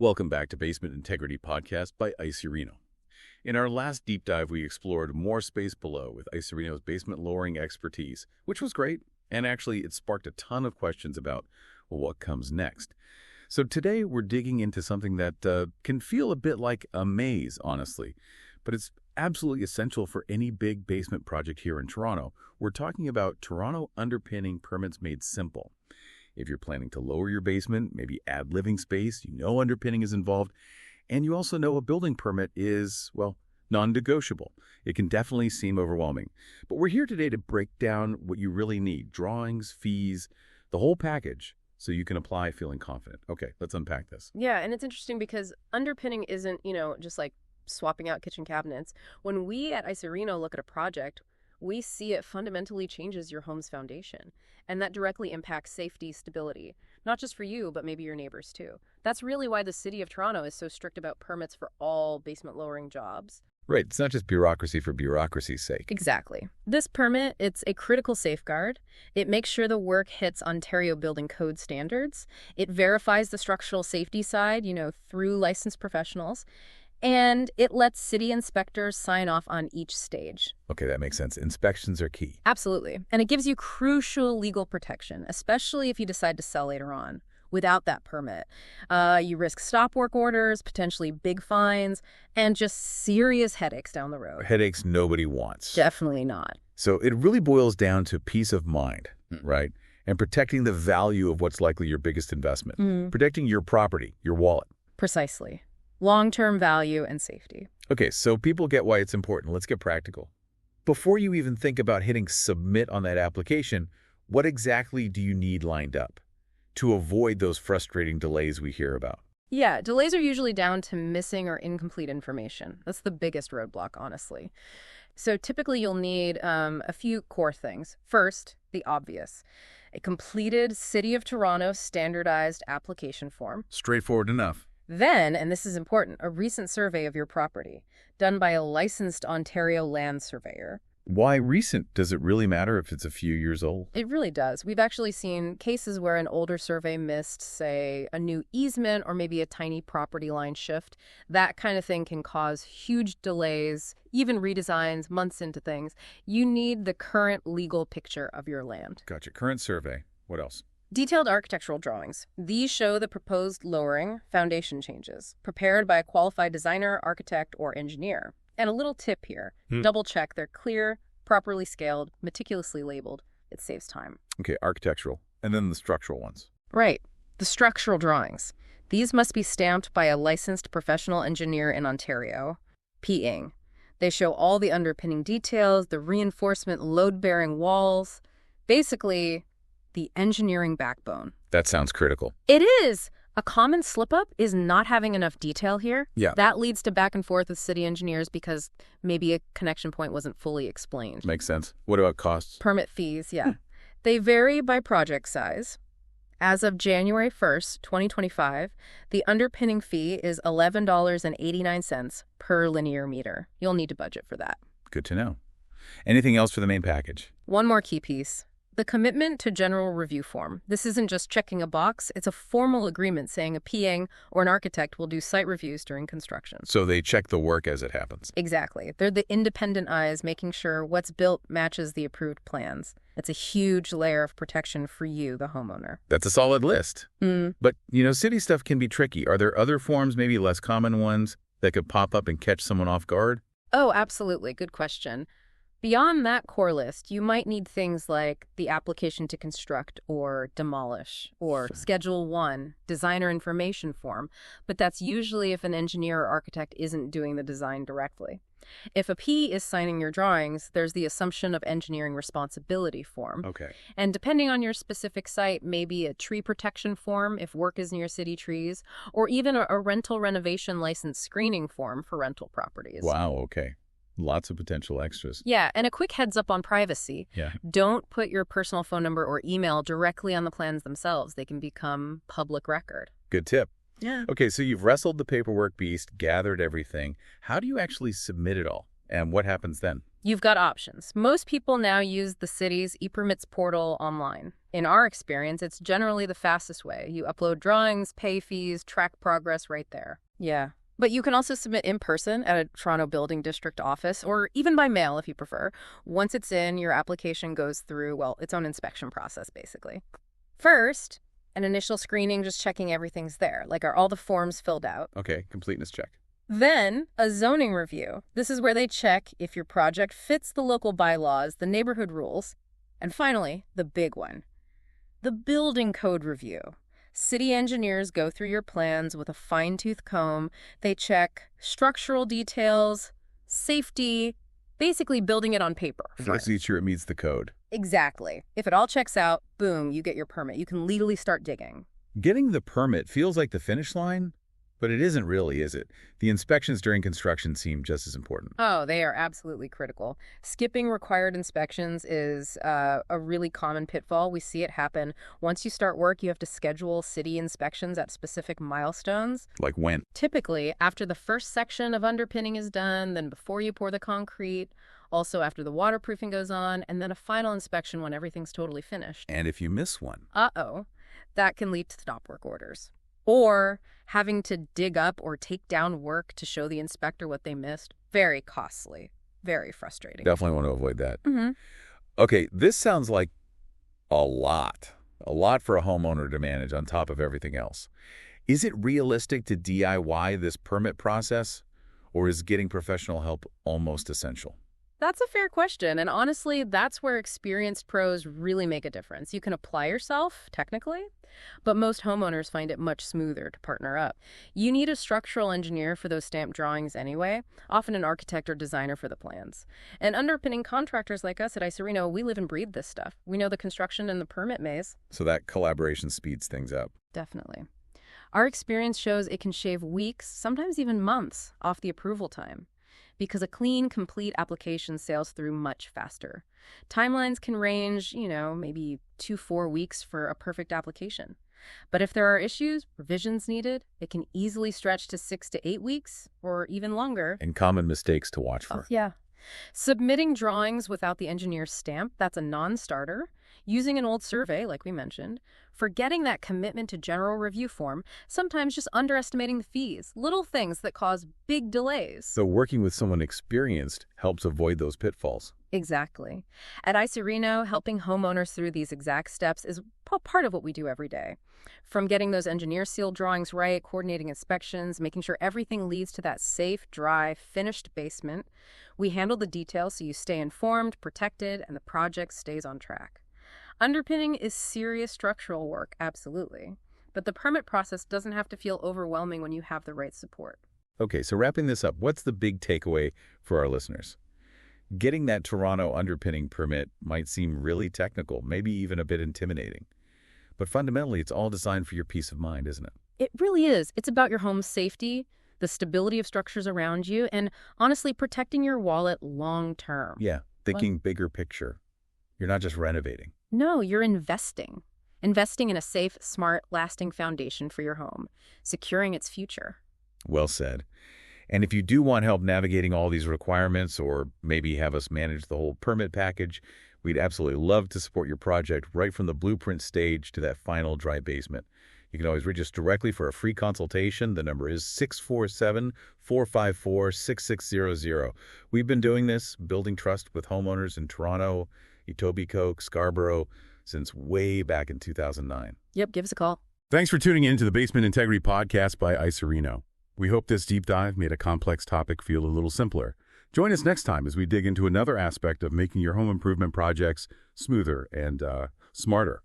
Welcome back to Basement Integrity Podcast by IcyReno. In our last deep dive, we explored more space below with IcyReno's basement lowering expertise, which was great, and actually it sparked a ton of questions about, well, what comes next. So today we're digging into something that can feel a bit like a maze, honestly, but it's absolutely essential for any big basement project here in Toronto. We're talking about Toronto Underpinning Permits Made Simple. If you're planning to lower your basement, maybe add living space, you know underpinning is involved, and you also know a building permit is, well, non-negotiable. It can definitely seem overwhelming. But we're here today to break down what you really need, drawings, fees, the whole package, so you can apply feeling confident. Okay, let's unpack this. Yeah, and it's interesting because underpinning isn't, just like swapping out kitchen cabinets. When we at IcyReno look at a project, we see it fundamentally changes your home's foundation. And that directly impacts safety, stability, not just for you, but maybe your neighbors too. That's really why the city of Toronto is so strict about permits for all basement lowering jobs. Right, it's not just bureaucracy for bureaucracy's sake. Exactly. This permit, it's a critical safeguard. It makes sure the work hits Ontario Building Code standards. It verifies the structural safety side, through licensed professionals. And it lets city inspectors sign off on each stage. Okay, that makes sense. Inspections are key. Absolutely. And it gives you crucial legal protection, especially if you decide to sell later on. Without that permit, you risk stop work orders, potentially big fines, and just serious headaches down the road. Headaches nobody wants. Definitely not. So it really boils down to peace of mind, right? And protecting the value of what's likely your biggest investment. Protecting your property, your wallet. Precisely. Long-term value and safety. Okay, so people get why it's important. Let's get practical. Before you even think about hitting submit on that application, what exactly do you need lined up to avoid those frustrating delays we hear about? Yeah, delays are usually down to missing or incomplete information. That's the biggest roadblock, honestly. So typically you'll need a few core things. First, the obvious. A completed City of Toronto standardized application form. Straightforward enough. Then, and this is important, a recent survey of your property, done by a licensed Ontario land surveyor. Why recent? Does it really matter if it's a few years old? It really does. We've actually seen cases where an older survey missed, say, a new easement or maybe a tiny property line shift. That kind of thing can cause huge delays, even redesigns, months into things. You need the current legal picture of your land. Gotcha. Current survey. What else? Detailed architectural drawings. These show the proposed lowering foundation changes, prepared by a qualified designer, architect, or engineer. And a little tip here, double check they're clear, properly scaled, meticulously labeled. It saves time. Okay, architectural. And then the structural ones. Right. The structural drawings. These must be stamped by a licensed professional engineer in Ontario, P.ing. They show all the underpinning details, the reinforcement load-bearing walls. Basically, the engineering backbone. That sounds critical. It is. A common slip-up is not having enough detail here. Yeah. That leads to back and forth with city engineers because maybe a connection point wasn't fully explained. Makes sense. What about costs? Permit fees, yeah. They vary by project size. As of January 1st, 2025, the underpinning fee is $11.89 per linear meter. You'll need to budget for that. Good to know. Anything else for the main package? One more key piece. The commitment to general review form. This isn't just checking a box. It's a formal agreement saying a PA or an architect will do site reviews during construction. So they check the work as it happens. Exactly. They're the independent eyes making sure what's built matches the approved plans. It's a huge layer of protection for you, the homeowner. That's a solid list. But, city stuff can be tricky. Are there other forms, maybe less common ones, that could pop up and catch someone off guard? Oh, absolutely. Good question. Beyond that core list, you might need things like the application to construct or demolish, or Schedule 1, designer information form, but that's usually if an engineer or architect isn't doing the design directly. If a P is signing your drawings, there's the assumption of engineering responsibility form. Okay. And depending on your specific site, maybe a tree protection form if work is near city trees, or even a rental renovation license screening form for rental properties. Wow, okay. Lots of potential extras. Yeah, and a quick heads up on privacy. Yeah. Don't put your personal phone number or email directly on the plans themselves. They can become public record. Good tip. Yeah. Okay, so you've wrestled the paperwork beast, gathered everything. How do you actually submit it all? And what happens then? You've got options. Most people now use the city's e-permits portal online. In our experience, it's generally the fastest way. You upload drawings, pay fees, track progress right there. Yeah. But you can also submit in person at a Toronto Building District office, or even by mail if you prefer. Once it's in, your application goes through, well, its own inspection process, basically. First, an initial screening, just checking everything's there, like are all the forms filled out. Okay, completeness check. Then, a zoning review. This is where they check if your project fits the local bylaws, the neighborhood rules. And finally, the big one, the building code review. City engineers go through your plans with a fine-tooth comb. They check structural details, safety, basically building it on paper. See sure it meets the code. Exactly. If it all checks out, boom, you get your permit. You can legally start digging. Getting the permit feels like the finish line, but it isn't really, is it? The inspections during construction seem just as important. Oh, they are absolutely critical. Skipping required inspections is a really common pitfall. We see it happen. Once you start work, you have to schedule city inspections at specific milestones. Like when? Typically, after the first section of underpinning is done, then before you pour the concrete, also after the waterproofing goes on, and then a final inspection when everything's totally finished. And if you miss one? Uh-oh. That can lead to stop work orders. Or having to dig up or take down work to show the inspector what they missed. Very costly. Very frustrating. Definitely want to avoid that. Mm-hmm. Okay, this sounds like a lot. A lot for a homeowner to manage on top of everything else. Is it realistic to DIY this permit process, or is getting professional help almost essential? That's a fair question, and honestly, that's where experienced pros really make a difference. You can apply yourself, technically, but most homeowners find it much smoother to partner up. You need a structural engineer for those stamped drawings anyway, often an architect or designer for the plans. And underpinning contractors like us at IcyReno, we live and breathe this stuff. We know the construction and the permit maze. So that collaboration speeds things up. Definitely. Our experience shows it can shave weeks, sometimes even months, off the approval time, because a clean, complete application sails through much faster. Timelines can range, maybe 2-4 weeks for a perfect application. But if there are issues, revisions needed, it can easily stretch to 6 to 8 weeks or even longer. And common mistakes to watch for. Oh, yeah. Submitting drawings without the engineer's stamp, that's a non-starter. Using an old survey, like we mentioned. Forgetting that commitment to general review form. Sometimes just underestimating the fees. Little things that cause big delays. So working with someone experienced helps avoid those pitfalls. Exactly. At IcyReno, helping homeowners through these exact steps is part of what we do every day. From getting those engineer-sealed drawings right, coordinating inspections, making sure everything leads to that safe, dry, finished basement, we handle the details so you stay informed, protected, and the project stays on track. Underpinning is serious structural work, absolutely. But the permit process doesn't have to feel overwhelming when you have the right support. Okay, so wrapping this up, what's the big takeaway for our listeners? Getting that Toronto underpinning permit might seem really technical, maybe even a bit intimidating. But fundamentally, it's all designed for your peace of mind, isn't it? It really is. It's about your home's safety, the stability of structures around you, and honestly, protecting your wallet long term. Yeah, thinking bigger picture. You're not just renovating. No, you're investing. Investing in a safe, smart, lasting foundation for your home, securing its future. Well said. And if you do want help navigating all these requirements, or maybe have us manage the whole permit package, we'd absolutely love to support your project right from the blueprint stage to that final dry basement. You can always reach us directly for a free consultation. The number is 647-454-6600. We've been doing this, building trust with homeowners in Toronto, Etobicoke, Scarborough, since way back in 2009. Yep, give us a call. Thanks for tuning in to the Basement Integrity Podcast by IcyReno. We hope this deep dive made a complex topic feel a little simpler. Join us next time as we dig into another aspect of making your home improvement projects smoother and smarter.